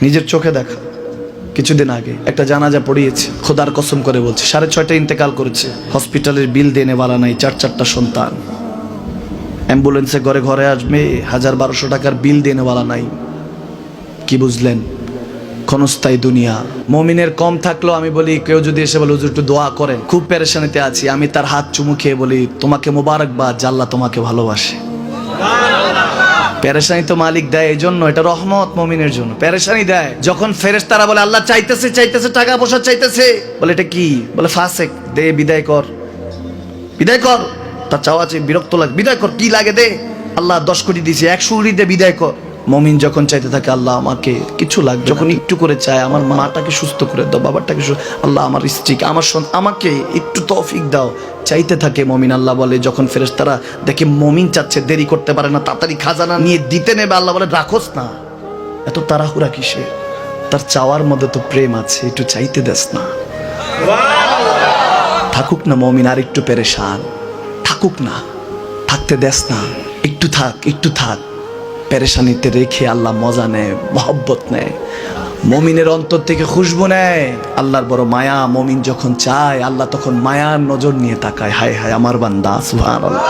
নিজের চোখে দেখা। কিছুদিন আগে একটা জানাজা পড়িয়েছে, খোদার কসম করে বলছে 6:30 ইন্তেকাল করেছে। হসপিটালের বিল দেনেওয়ালা নাই, 4-4টা সন্তান। অ্যাম্বুলেন্সে ঘরে ঘরে আসবে, 1000-1200 টাকার বিল দেনেওয়ালা নাই। কি বুঝলেন? ক্ষণস্থায়ী দুনিয়া। মুমিনের কম থাকলেও আমি বলি, কেউ যদি এসে বলে হুজুর একটু দোয়া করেন, খুব পেরেশানিতে আছি, আমি তার হাত চুমু খেয়ে বলি তোমাকে মোবারকবাদ, আল্লাহ তোমাকে ভালোবাসে। পেরেশানি তো মালিক দেয়, এই জন্য এটা রহমত মুমিনের জন্য। পেরেশানি দেয় যখন ফেরেশতারা বলে আল্লাহ চাইতেছে চাইতেছে, টাকা পয়সা চাইতেছে, বলে এটা কি? বলে ফাসেক, দে বিদায় কর, বিদায় কর। তার চাওয়া আছে, বিরক্ত লাগে, বিদায় কর, কি লাগে দে। আল্লাহ 10 কোটি দিয়েছে, 100 কোটি দিয়ে বিদায় কর। মুমিন যখন চাইতে থাকে আল্লাহ আমাকে কিছু লাগবে, যখন একটু করে চায় আমার মাটাকে সুস্থ করে দাও, বাবাটাকে আল্লাহ আমার স্ত্রীকে, আমার আমাকে একটু তৌফিক দাও, চাইতে থাকে মুমিন। আল্লাহ বলে যখন ফেরেশতারা দেখে মুমিন চাচ্ছে, দেরি করতে পারে না, তাড়াতাড়ি খাজানা নিয়ে দিতে নেবে, আল্লাহ বলে রাখোস না, এত তাড়াহুড়া কিসে? তার চাওয়ার মধ্যে তো প্রেম আছে, একটু চাইতে দেস না। থাকুক না মুমিন আর একটু পেরেশান, থাকুক না, থাকতে দেস না, একটু থাক, একটু থাক। পেরেশানিতে রেখে আল্লাহ মজা নেয়, মহব্বত নেয়, মুমিনের অন্তর থেকে খুশবু নেয়। আল্লাহর বড় মায়া, মুমিন যখন চায় আল্লাহ তখন মায়ার নজর নিয়ে তাকায়, হায় হায় আমার বান্দা, সুবহানাল্লাহ।